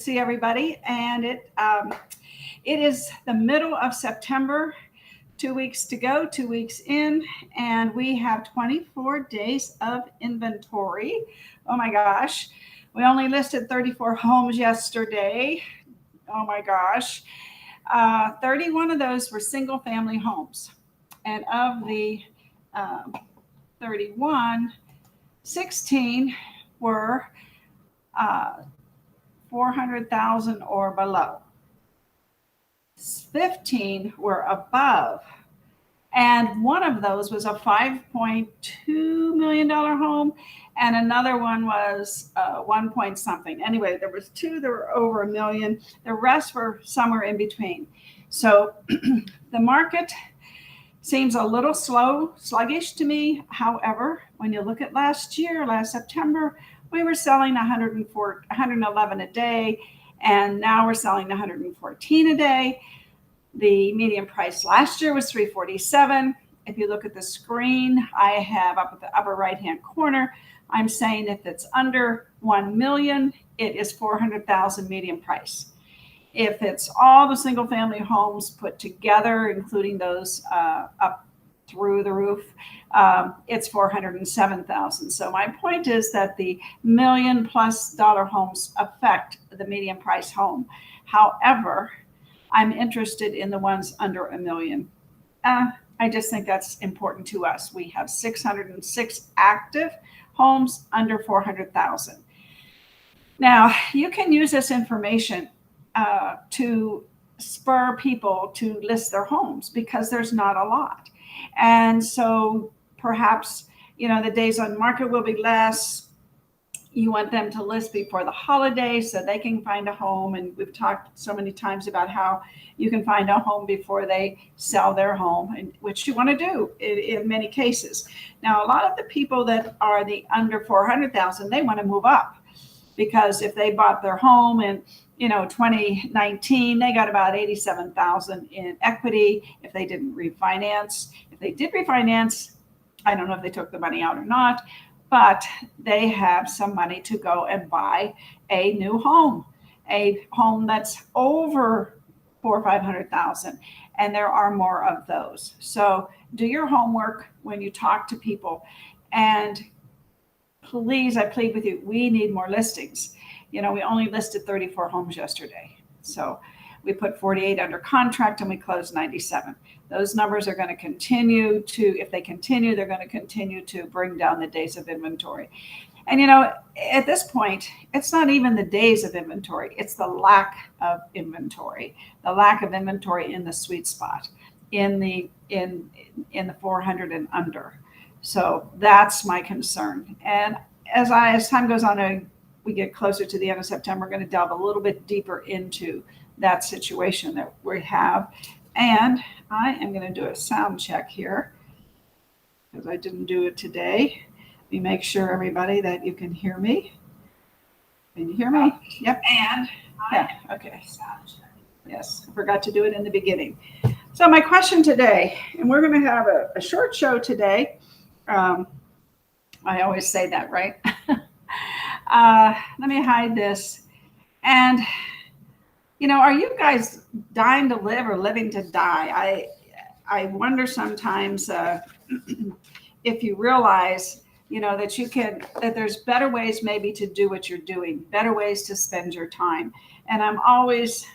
see everybody. And it is the middle of September, 2 weeks to go, 2 weeks in, and we have 24 days of inventory. Oh my gosh. We only listed 34 homes yesterday. Oh my gosh. 31 of those were single family homes. And of the uh, 31, 16 were uh, 400,000 or below. 15 were above. And one of those was a $5.2 million home, and another one was 1 point something. Anyway, there was two that were over a million. The rest were somewhere in between. So the market seems a little sluggish to me. However, when you look at last year, last September, we were selling 111 a day, and now we're selling 114 a day. The median price last year was 347. If you look at the screen, I have up at the upper right-hand corner, I'm saying if it's under 1 million, it is 400,000 median price. If it's all the single family homes put together, including those up through the roof, it's 407,000. So my point is that the $1 million+ homes affect the median price home. However, I'm interested in the ones under a million. I just think that's important to us. We have 606 active homes under 400,000. Now, you can use this information to spur people to list their homes because there's not a lot. And so perhaps, the days on market will be less. You want them to list before the holidays so they can find a home. And we've talked so many times about how you can find a home before they sell their home, and which you want to do in many cases. Now, a lot of the people that are the under 400,000, they want to move up, because if they bought their home in 2019, they got about 87,000 in equity if they didn't refinance. If they did refinance, I don't know if they took the money out or not, but they have some money to go and buy a new home, a home that's over 400,000 or 500,000, and there are more of those. So do your homework when you talk to people, and please, I plead with you, we need more listings. We only listed 34 homes yesterday, so we put 48 under contract and we closed 97. Those numbers are going to continue if they continue, they're going to continue to bring down the days of inventory. And, at this point, it's not even the days of inventory. It's the lack of inventory in the sweet spot, in the 400 and under. So that's my concern. And as time goes on, we get closer to the end of September, we're going to delve a little bit deeper into that situation that we have. And I am going to do a sound check here because I didn't do it today. Let me make sure, everybody, that you can hear me. Can you hear me? Yep. And okay. Sound check. Yes, I forgot to do it in the beginning. So my question today, and we're going to have a short show today. I always say that, right? Let me hide this. And are you guys dying to live or living to die? I wonder sometimes if you realize, that there's better ways maybe to do what you're doing, better ways to spend your time. And I'm always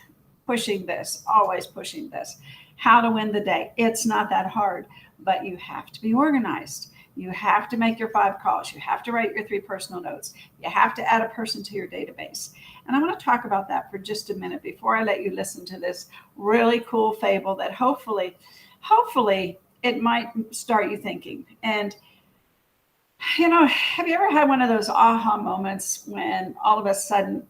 pushing this, how to win the day. It's not that hard, but you have to be organized. You have to make your 5 calls. You have to write your 3 personal notes. You have to add a person to your database. And I want to talk about that for just a minute before I let you listen to this really cool fable that hopefully it might start you thinking. And, have you ever had one of those aha moments when all of a sudden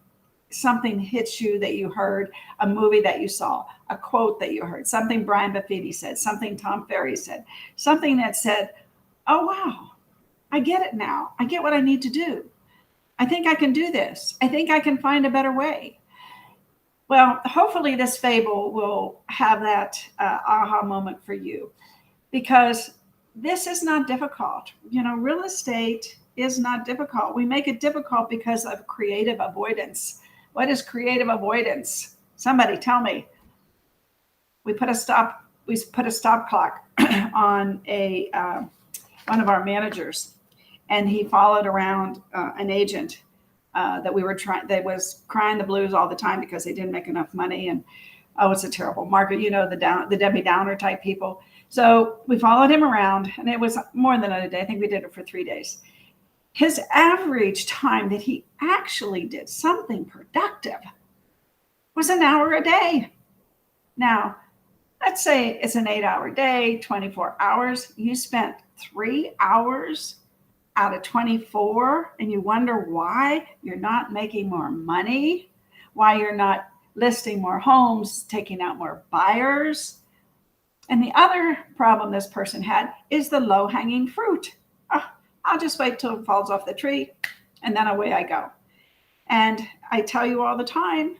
something hits you that you heard, a movie that you saw, a quote that you heard, something Brian Buffini said, something Tom Ferry said, something that said, oh, wow, I get it now. I get what I need to do. I think I can do this. I think I can find a better way. Well, hopefully this fable will have that aha moment for you, because this is not difficult. Real estate is not difficult. We make it difficult because of creative avoidance. What is creative avoidance? Somebody tell me. We put a stop clock on one of our managers, and he followed around an agent that was crying the blues all the time because they didn't make enough money. And oh, it's a terrible market. The Debbie Downer type people. So we followed him around, and it was more than a day. I think we did it for 3 days. His average time that he actually did something productive was an hour a day. Now, let's say it's an 8-hour day, 24 hours. You spent 3 hours out of 24, and you wonder why you're not making more money, why you're not listing more homes, taking out more buyers. And the other problem this person had is the low-hanging fruit. I'll just wait till it falls off the tree, and then away I go. And I tell you all the time,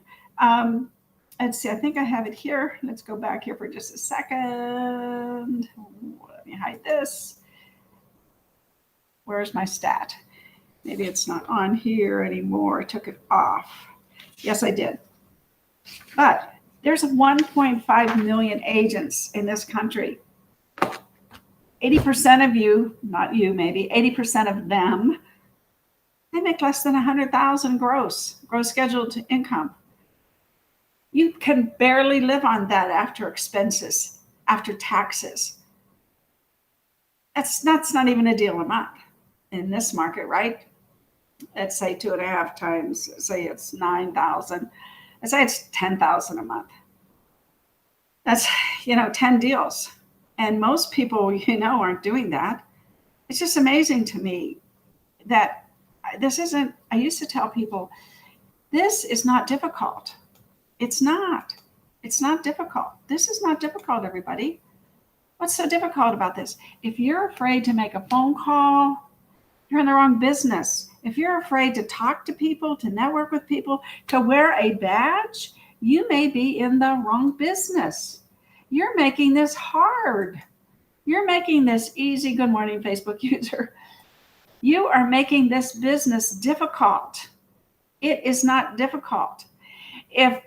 let's see, I think I have it here. Let's go back here for just a second. Let me hide this. Where's my stat? Maybe it's not on here anymore. I took it off. Yes, I did. But there's 1.5 million agents in this country. 80% of you, not you, maybe 80% of them, they make less than 100,000 gross scheduled income. You can barely live on that after expenses, after taxes. That's not even a deal a month in this market, right? Let's say 2.5 times, say it's 9,000. Let's say it's 10,000 a month. That's, 10 deals. And most people, aren't doing that. It's just amazing to me that I used to tell people, this is not difficult. It's not difficult. This is not difficult, everybody. What's so difficult about this? If you're afraid to make a phone call, you're in the wrong business. If you're afraid to talk to people, to network with people, to wear a badge, you may be in the wrong business. You're making this hard. You're making this easy. Good morning, Facebook user. You are making this business difficult. It is not difficult. If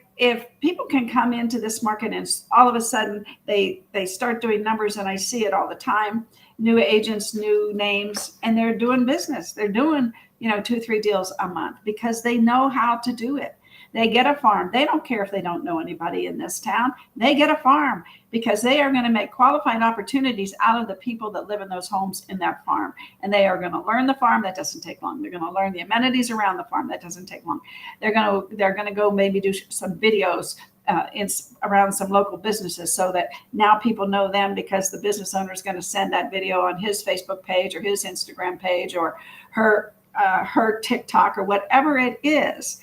people can come into this market and all of a sudden they start doing numbers, and I see it all the time, new agents, new names, and they're doing business. They're doing, 2-3 deals a month because they know how to do it. They get a farm. They don't care if they don't know anybody in this town. They get a farm because they are going to make qualified opportunities out of the people that live in those homes in that farm. And they are going to learn the farm. That doesn't take long. They're going to learn the amenities around the farm. That doesn't take long. They're going to go maybe do some videos around some local businesses so that now people know them because the business owner is going to send that video on his Facebook page or his Instagram page or her TikTok or whatever it is.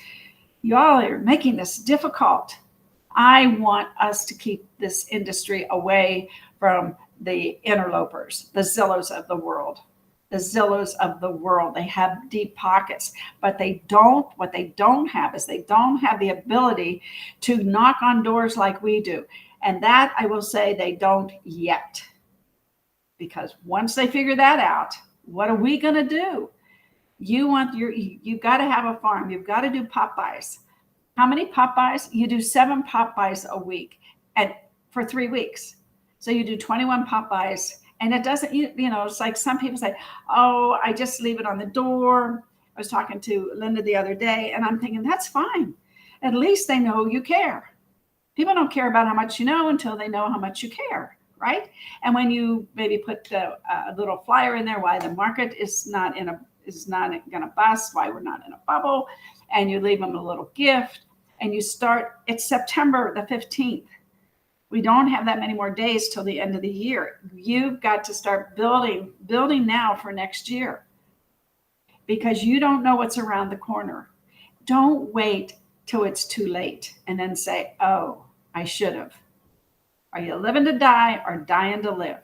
Y'all are making this difficult. I want us to keep this industry away from the interlopers, the Zillows of the world. The Zillows of the world. They have deep pockets, but what they don't have is they don't have the ability to knock on doors like we do. And that, I will say, they don't yet. Because once they figure that out, what are we going to do? You've got to have a farm. You've got to do pop-bys. How many pop-bys? You do 7 pop-bys a week for 3 weeks. So you do 21 pop-bys. And it doesn't, it's like some people say, oh, I just leave it on the door. I was talking to Linda the other day, and I'm thinking, that's fine. At least they know you care. People don't care about how much you know until they know how much you care, right? And when you maybe put a little flyer in there, why the market is not going to bust, why we're not in a bubble, and you leave them a little gift, and you start, it's September the 15th. We don't have that many more days till the end of the year. You've got to start building now for next year because you don't know what's around the corner. Don't wait till it's too late and then say, oh, I should have. Are you living to die or dying to live?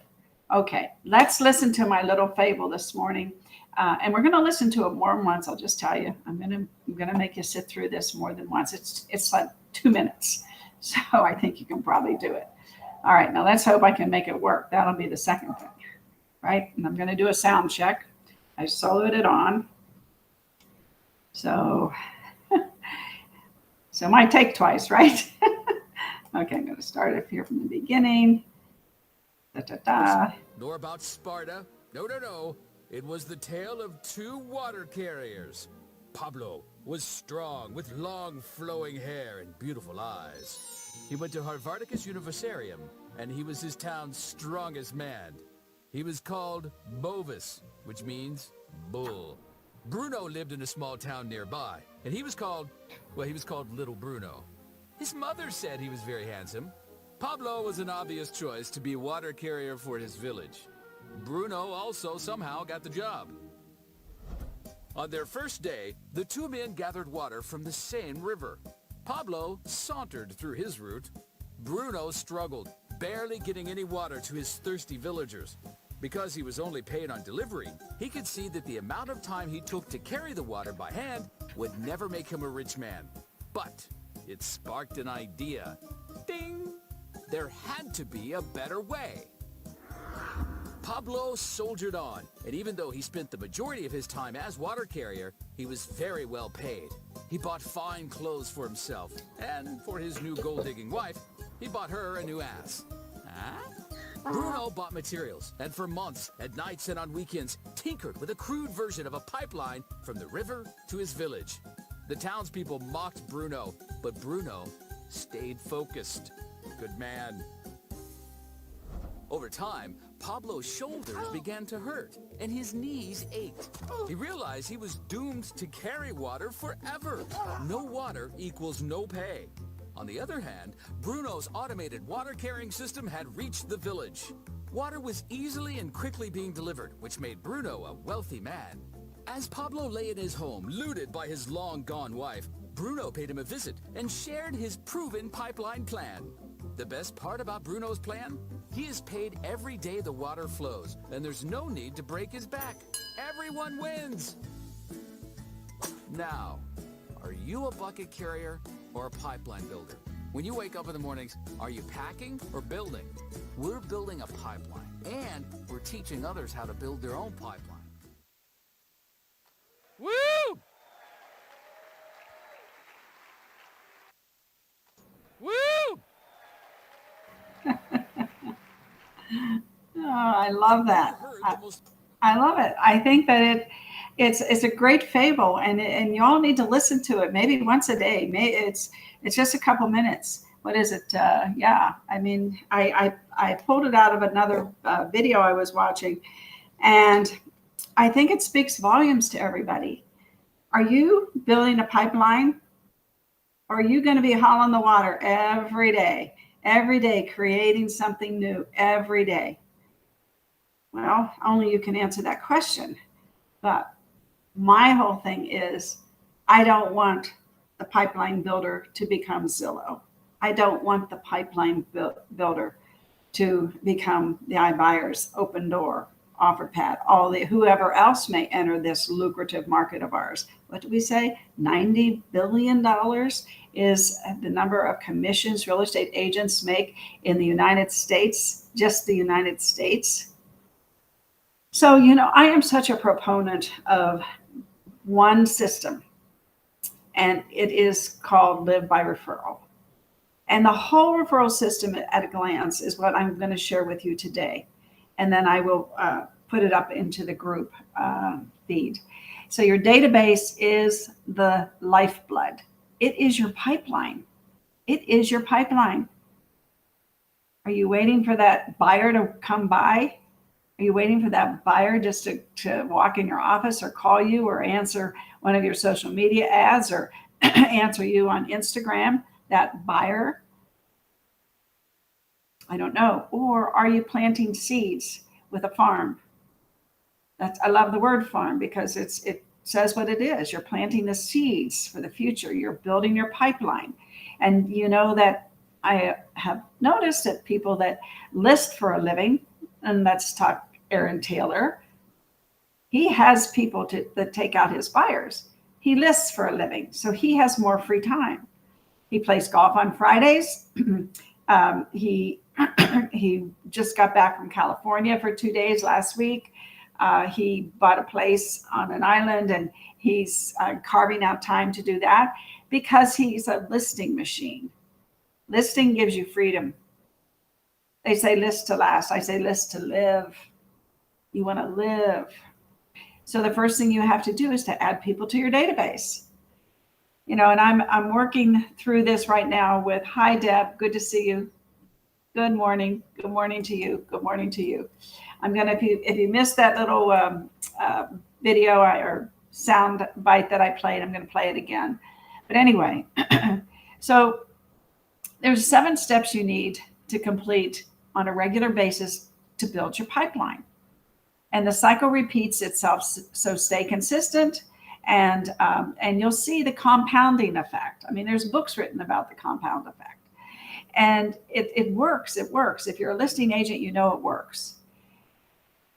Okay, let's listen to my little fable this morning. And we're going to listen to it more than once. I'll just tell you, I'm going to make you sit through this more than once. It's like 2 minutes. So I think you can probably do it. All right, now let's hope I can make it work. That'll be the second thing, right? And I'm going to do a sound check. I soloed it on. So So it might take twice, right? Okay, I'm going to start it here from the beginning. Nor about Sparta. No. It was the tale of two water carriers. Pablo was strong, with long flowing hair and beautiful eyes. He went to Harvardicus Universiarium, and he was his town's strongest man. He was called Bovis, which means bull. Bruno lived in a small town nearby, and he was called Little Bruno. His mother said he was very handsome. Pablo was an obvious choice to be water carrier for his village. Bruno also somehow got the job. On their first day, the two men gathered water from the same river. Pablo sauntered through his route. Bruno struggled, barely getting any water to his thirsty villagers. Because he was only paid on delivery, he could see that the amount of time he took to carry the water by hand would never make him a rich man. But it sparked an idea. Ding! There had to be a better way. Pablo soldiered on, and even though he spent the majority of his time as water carrier, he was very well paid. He bought fine clothes for himself, and for his new gold-digging wife, he bought her a new ass. Bruno bought materials, and for months, at nights and on weekends, tinkered with a crude version of a pipeline from the river to his village. The townspeople mocked Bruno, but Bruno stayed focused. Good man. Over time, Pablo's shoulders began to hurt, and his knees ached. He realized he was doomed to carry water forever. No water equals no pay. On the other hand, Bruno's automated water-carrying system had reached the village. Water was easily and quickly being delivered, which made Bruno a wealthy man. As Pablo lay in his home, looted by his long-gone wife, Bruno paid him a visit and shared his proven pipeline plan. The best part about Bruno's plan? He is paid every day the water flows, and there's no need to break his back. Everyone wins! Now, are you a bucket carrier or a pipeline builder? When you wake up in the mornings, are you packing or building? We're building a pipeline, and we're teaching others how to build their own pipeline. Woo! Woo! Oh, I love that. I love it. I think that it's a great fable, and you all need to listen to it maybe once a day. It's just a couple minutes. What is it? Yeah, I mean, I pulled it out of another video I was watching, and I think it speaks volumes to everybody. Are you building a pipeline? Or are you going to be hauling the water every day, creating something new every day? Well, only you can answer that question. But my whole thing is, I don't want the pipeline builder to become Zillow. I don't want the pipeline builder to become the iBuyers, Open Door, OfferPad, whoever else may enter this lucrative market of ours. What did we say? $90 billion is the number of commissions real estate agents make in the United States, just the United States. So, I am such a proponent of one system, and it is called Live by Referral. And the whole referral system at a glance is what I'm going to share with you today. And then I will put it up into the group feed. So your database is the lifeblood. It is your pipeline. It is your pipeline. Are you waiting for that buyer to come by? Are you waiting for that buyer just to walk in your office or call you or answer one of your social media ads or answer you on Instagram, that buyer? I don't know. Or are you planting seeds with a farm? I love the word farm because it says what it is. You're planting the seeds for the future. You're building your pipeline. And you know that I have noticed that people that list for a living, and let's talk Aaron Taylor, he has people that take out his buyers. He lists for a living, so he has more free time. He plays golf on Fridays. He just got back from California for 2 days last week. He bought a place on an island, and he's carving out time to do that. because he's a listing machine. Listing gives you freedom. They say list to last. I say list to live. You want to live. So the first thing you have to do is to add people to your database. And I'm working through this right now with, hi Deb, good to see you. Good morning. Good morning to you. Good morning to you. I'm gonna, if you missed that little video or sound bite that I played, I'm gonna play it again. But anyway, so there's 7 steps you need to complete on a regular basis to build your pipeline. And the cycle repeats itself, so stay consistent, and you'll see the compounding effect. I mean, there's books written about the compound effect. And it works. It works. If you're a listing agent, you know it works.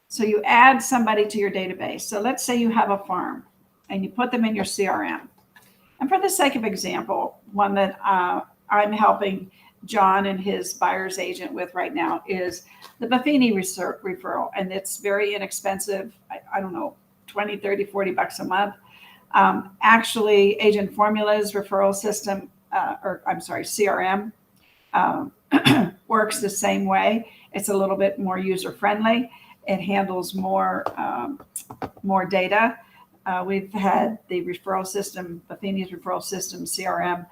So you add somebody to your database. So let's say you have a farm and you put them in your CRM. And for the sake of example, one that I'm helping John and his buyer's agent with right now is the Buffini referral. And it's very inexpensive. I don't know, 20, 30, 40 bucks a month. Actually, Agent Formula's referral system, CRM, works the same way. It's a little bit more user friendly. It handles more data. We've had the referral system, Buffini's referral system, CRM,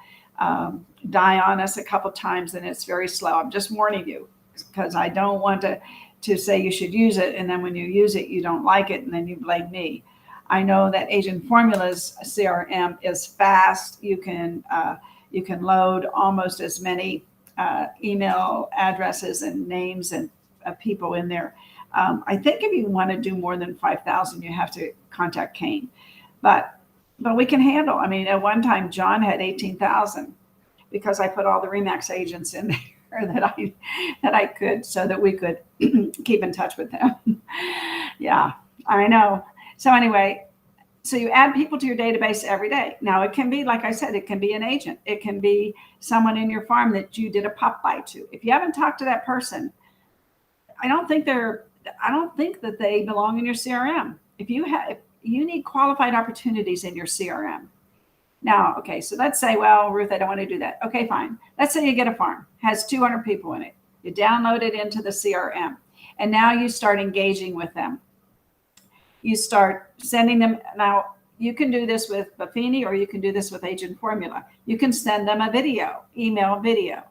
die on us a couple times, and it's very slow. I'm just warning you because I don't want to say you should use it, and then when you use it, you don't like it, and then you blame me. I know that Agent Formula's CRM is fast. You can load almost as many email addresses and names and people in there. I think if you want to do more than 5,000, you have to contact Kane, but we can handle. I mean, at one time, John had 18,000 because I put all the Remax agents in there that I could, so that we could keep in touch with them. Yeah, I know. So anyway, so you add people to your database every day. Now it can be, like I said, it can be an agent. It can be someone in your farm that you did a pop by to. If you haven't talked to that person, I don't think that they belong in your CRM. If you need qualified opportunities in your CRM. Now, okay, so let's say, well, Ruth, I don't want to do that. Okay, fine. Let's say you get a farm, has 200 people in it. You download it into the CRM, and now you start engaging with them. You start sending them. Now, you can do this with Buffini, or you can do this with Agent Formula. You can send them a video, email video.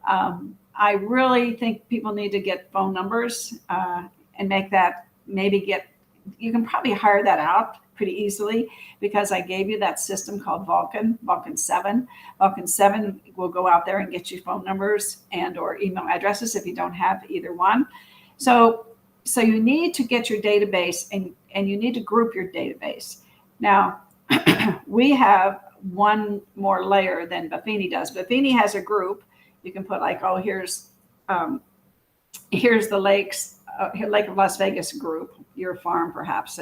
I really think people need to get phone numbers and make that, you can probably hire that out pretty easily, because I gave you that system called Vulcan 7. Vulcan 7 will go out there and get you phone numbers and or email addresses if you don't have either one. So you need to get your database, and you need to group your database. Now, we have one more layer than Buffini does. Buffini has a group. You can put like, oh, here's the Lake of Las Vegas group, your farm perhaps.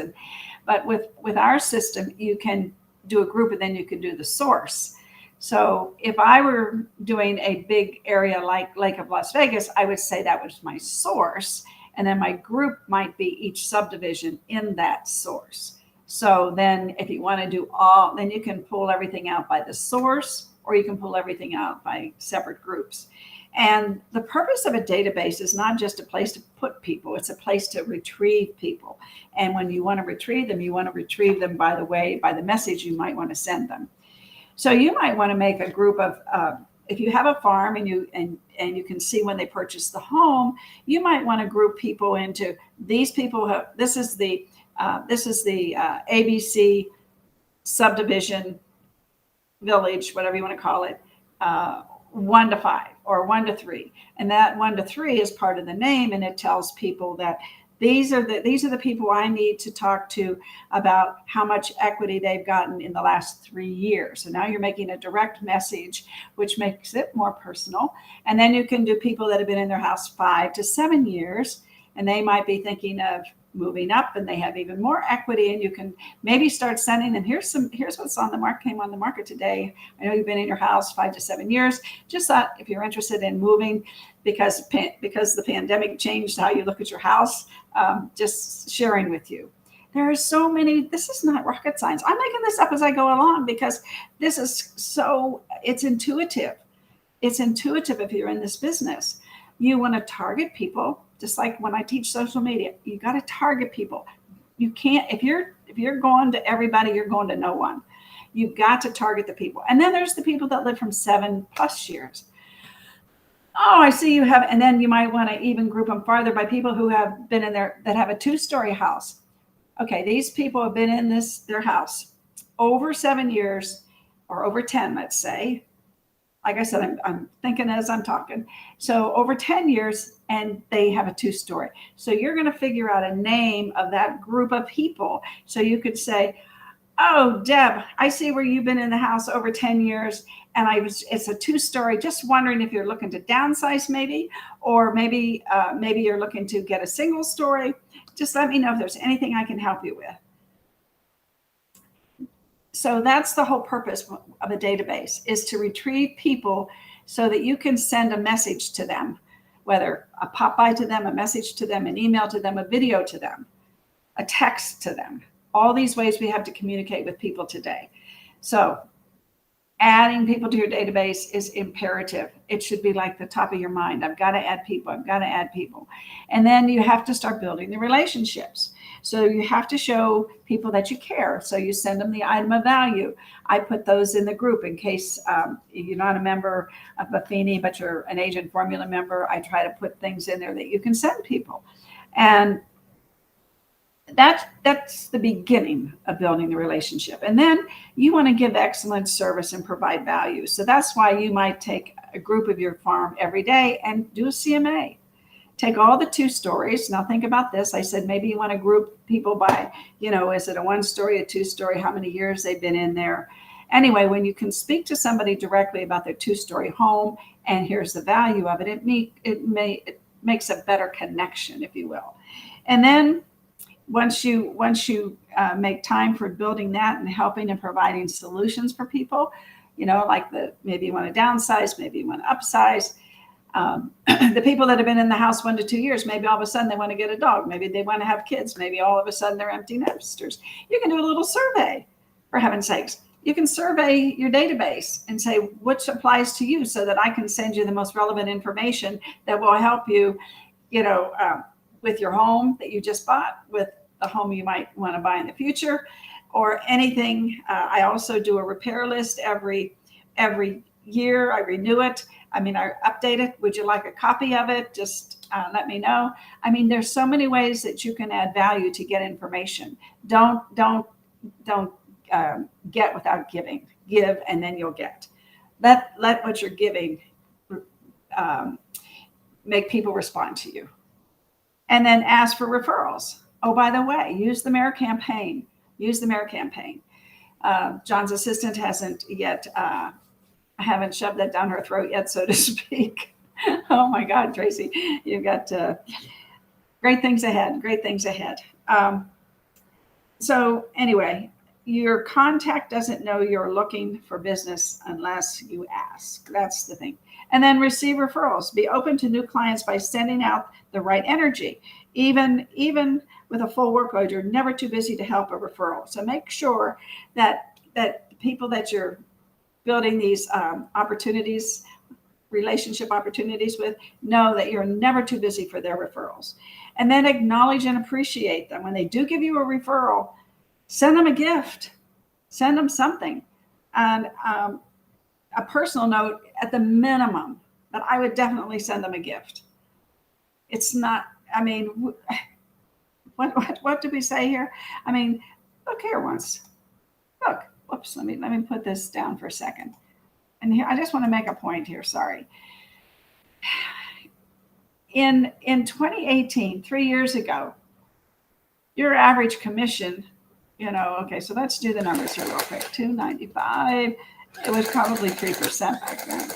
But with our system, you can do a group, and then you can do the source. So if I were doing a big area like Lake of Las Vegas, I would say that was my source. And then my group might be each subdivision in that source. So then if you want to do then you can pull everything out by the source, or you can pull everything out by separate groups. And the purpose of a database is not just a place to put people, it's a place to retrieve people. And when you want to retrieve them, by the message you might want to send them. So you might want to make a group of, if you have a farm and you can see when they purchase the home, you might want to group people into these people. This is the ABC subdivision village, whatever you want to call it, 1 to 5 or 1 to 3, and that 1 to 3 is part of the name, and it tells people that these are the people I need to talk to about how much equity they've gotten in the last 3 years. So now you're making a direct message, which makes it more personal. And then you can do people that have been in their house 5 to 7 years, and they might be thinking of moving up, and they have even more equity, and you can maybe start sending them, here's what's on the market, came on the market today. I know you've been in your house 5 to 7 years. Just thought if you're interested in moving, because the pandemic changed how you look at your house, just sharing with you. There are so many. This is not rocket science. I'm making this up as I go along because this is it's intuitive. It's intuitive if you're in this business. You want to target people, just like when I teach social media. You got to target people. You can't, if you're going to everybody, you're going to no one. You've got to target the people. And then there's the people that live from 7+ years. Oh, I see you have, and then you might want to even group them farther by people who have been in there that have a 2-story house. Okay, these people have been in their house over 7 years or over 10, let's say. Like I said, I'm thinking as I'm talking. So over 10 years, and they have a 2-story. So you're going to figure out a name of that group of people. So you could say, oh, Deb, I see where you've been in the house over 10 years. And it's a 2-story. Just wondering if you're looking to downsize maybe, or maybe you're looking to get a single story. Just let me know if there's anything I can help you with. So that's the whole purpose of a database, is to retrieve people so that you can send a message to them, whether a pop-by to them, a message to them, an email to them, a video to them, a text to them. All these ways we have to communicate with people today. So adding people to your database is imperative. It should be like the top of your mind. I've got to add people. I've got to add people. And then you have to start building the relationships. So you have to show people that you care. So you send them the item of value. I put those in the group in case you're not a member of Buffini, but you're an Agent Formula member. I try to put things in there that you can send people. And that's the beginning of building the relationship. And then you want to give excellent service and provide value. So that's why you might take a group of your farm every day and do a CMA. Take all the 2 stories. Now think about this. I said maybe you want to group people by, is it a 1-story, a 2-story, how many years they've been in there. Anyway, when you can speak to somebody directly about their 2-story home and here's the value of it, it makes a better connection, if you will. And then once you make time for building that and helping and providing solutions for people, like maybe you want to downsize, maybe you want to upsize. The people that have been in the house 1 to 2 years, maybe all of a sudden they want to get a dog. Maybe they want to have kids. Maybe all of a sudden they're empty nesters. You can do a little survey, for heaven's sakes. You can survey your database and say which applies to you so that I can send you the most relevant information that will help you, with your home that you just bought, with the home you might want to buy in the future, or anything. I also do a repair list every year. I renew it. I update it. Would you like a copy of it? Just let me know. There's so many ways that you can add value to get information. Don't get without giving. Give, and then you'll get. Let what you're giving make people respond to you. And then ask for referrals. Oh, by the way, use the Mayor campaign. John's assistant hasn't yet. I haven't shoved that down her throat yet, so to speak. Oh my God, Tracy, you've got great things ahead. So anyway, your contact doesn't know you're looking for business unless you ask. That's the thing. And then receive referrals. Be open to new clients by sending out the right energy. Even with a full workload, you're never too busy to help a referral. So make sure that the people that you're building these relationship opportunities with, know that you're never too busy for their referrals. And then acknowledge and appreciate them. When they do give you a referral, send them a gift, send them something. And a personal note at the minimum, but I would definitely send them a gift. It's not, what did we say here? Look here once. Look, whoops, let me put this down for a second. And here, I just want to make a point here, sorry. In 2018, 3 years ago, your average commission, okay, so let's do the numbers here real quick. $295, it was probably 3% back then.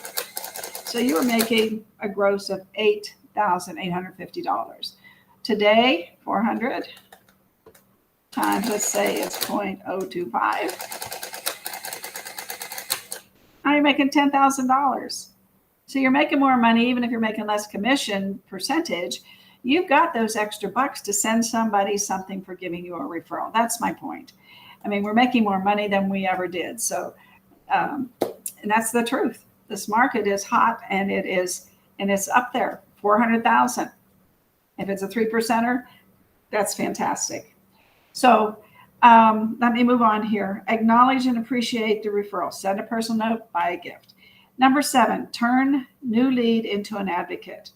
So you were making a gross of $8,850. Today, 400 times, let's say it's 0.025. Now you're making $10,000. So you're making more money, even if you're making less commission percentage. you've got those extra bucks to send somebody something for giving you a referral. That's my point. I mean, we're making more money than we ever did. So, and that's the truth. This market is hot, and it's up there, 400,000. If it's a 3%er, that's fantastic. So let me move on here. Acknowledge and appreciate the referral. Send a personal note, buy a gift. Number 7, turn new lead into an advocate.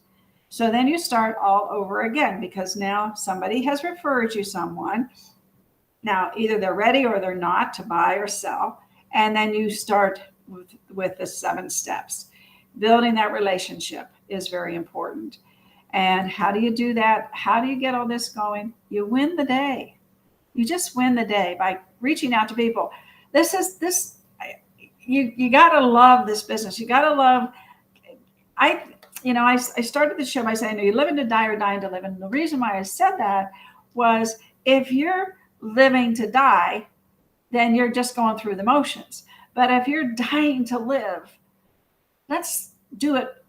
So then you start all over again, because now somebody has referred you someone. Now, either they're ready or they're not to buy or sell. And then you start with the 7 steps. Building that relationship is very important. And how do you do that? How do you get all this going? You win the day. You just win the day by reaching out to people. You got to love this business. You got to love, I started the show by saying, you live in to die or dying to live. And the reason why I said that was, if you're living to die, then you're just going through the motions. But if you're dying to live, let's do it,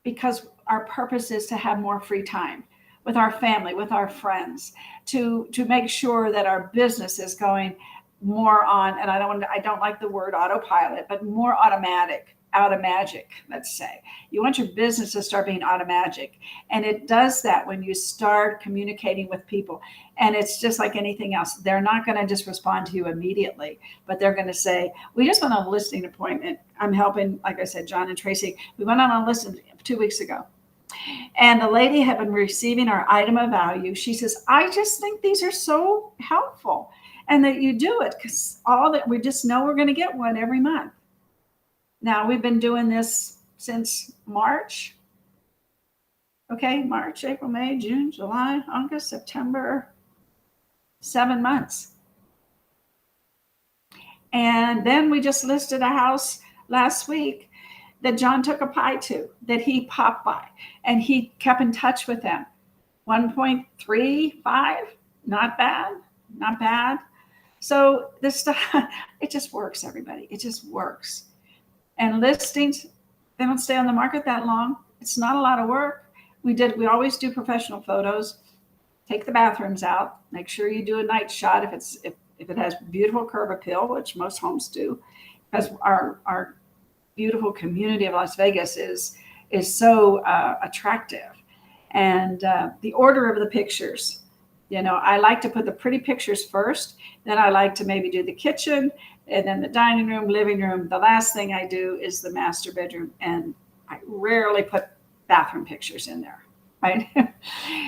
because our purpose is to have more free time with our family, with our friends, to make sure that our business is going more on, and I don't like the word autopilot, but more automatic, automagic, let's say. You want your business to start being automagic. And it does that when you start communicating with people. And it's just like anything else. They're not going to just respond to you immediately, but they're going to say, we just went on a listing appointment. I'm helping, like I said, John and Tracy. We went on a listing 2 weeks ago. And the lady had been receiving our item of value. She says, I just think these are so helpful. And that you do it, because we just know we're going to get one every month. Now, we've been doing this since March. Okay, March, April, May, June, July, August, September, 7 months. And then we just listed a house last week that John took a pie to, that he popped by, and he kept in touch with them. 1.35, not bad, not bad. So this stuff, it just works, everybody. It just works. And listings, they don't stay on the market that long. It's not a lot of work. We always do professional photos. Take the bathrooms out. Make sure you do a night shot if it has beautiful curb appeal, which most homes do, because our beautiful community of Las Vegas is so attractive. And the order of the pictures. I like to put the pretty pictures first. Then I like to maybe do the kitchen, and then the dining room, living room. The last thing I do is the master bedroom. And I rarely put bathroom pictures in there, right?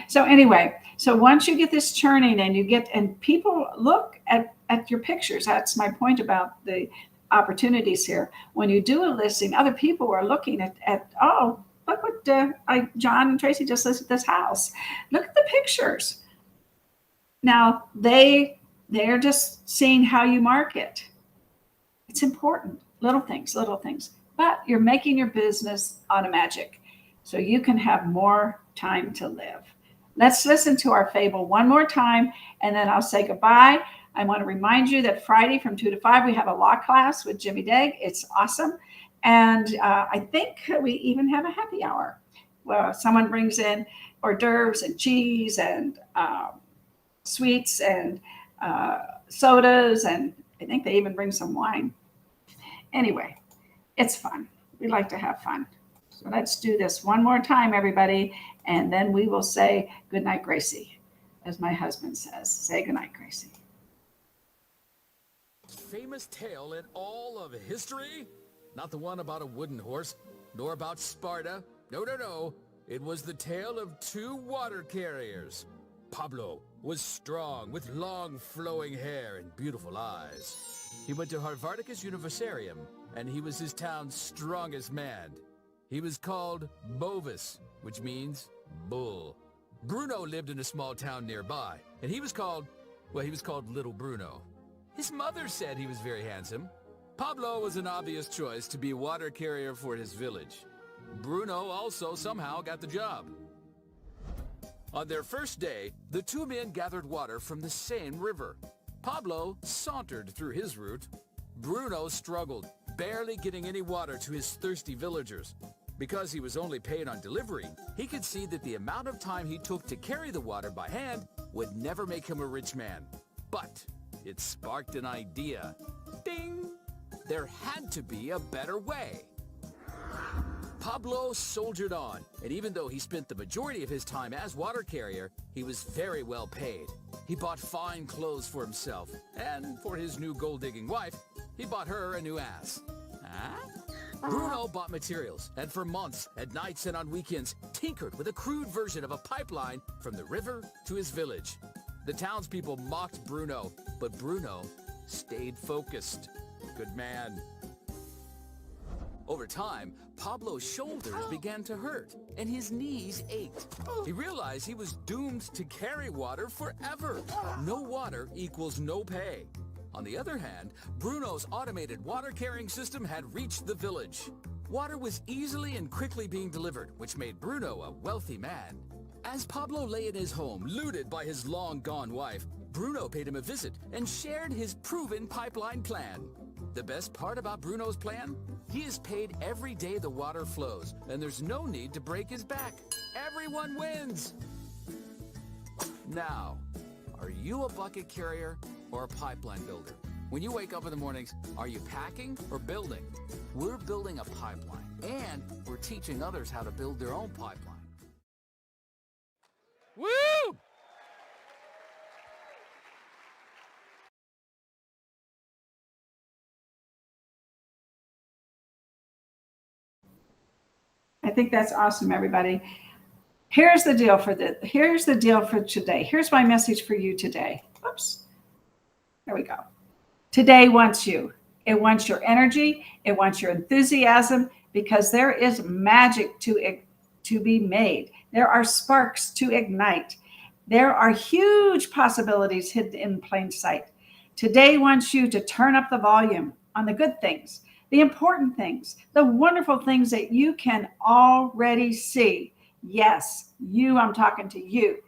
So anyway, once you get this churning and people look at your pictures, that's my point about the opportunities here. When you do a listing, other people are looking at oh, look what John and Tracy just listed this house. Look at the pictures. Now, they're just seeing how you market. It's important. Little things. But you're making your business automagic, so you can have more time to live. Let's listen to our Fable one more time, and then I'll say goodbye. I want to remind you that Friday from 2 to 5, we have a law class with Jimmy Daig. It's awesome. And I think we even have a happy hour where someone brings in hors d'oeuvres and cheese and sweets and sodas, and I think they even bring some wine. Anyway, it's fun. We like to have fun. So let's do this one more time, everybody, and then we will say goodnight, Gracie, as my husband says. Say goodnight, Gracie. Famous tale in all of history? Not the one about a wooden horse, nor about Sparta. No. It was the tale of 2 water carriers. Pablo was strong, with long flowing hair and beautiful eyes. He went to Harvardicus Universiarium, and he was his town's strongest man. He was called Bovis, which means bull. Bruno lived in a small town nearby, and he was called Little Bruno. His mother said he was very handsome. Pablo was an obvious choice to be a water carrier for his village. Bruno also somehow got the job. On their first day, the 2 men gathered water from the same river. Pablo sauntered through his route. Bruno struggled, barely getting any water to his thirsty villagers. Because he was only paid on delivery, he could see that the amount of time he took to carry the water by hand would never make him a rich man. But it sparked an idea. Ding! There had to be a better way. Pablo soldiered on, and even though he spent the majority of his time as water carrier, he was very well paid. He bought fine clothes for himself, and for his new gold-digging wife, he bought her a new ass. Huh? Bruno bought materials, and for months, at nights and on weekends, tinkered with a crude version of a pipeline from the river to his village. The townspeople mocked Bruno, but Bruno stayed focused. Good man. Over time, Pablo's shoulders began to hurt, and his knees ached. He realized he was doomed to carry water forever. No water equals no pay. On the other hand, Bruno's automated water-carrying system had reached the village. Water was easily and quickly being delivered, which made Bruno a wealthy man. As Pablo lay in his home, looted by his long-gone wife, Bruno paid him a visit and shared his proven pipeline plan. The best part about Bruno's plan? He is paid every day the water flows, and there's no need to break his back. Everyone wins! Now, are you a bucket carrier or a pipeline builder? When you wake up in the mornings, are you packing or building? We're building a pipeline, and we're teaching others how to build their own pipeline. Woo! I think that's awesome, everybody. Here's the deal for today. Here's my message for you today. Oops. There we go. Today wants you. It wants your energy. It wants your enthusiasm, because there is magic to be made. There are sparks to ignite. There are huge possibilities hidden in plain sight. Today wants you to turn up the volume on the good things, the important things, the wonderful things that you can already see. Yes, I'm talking to you.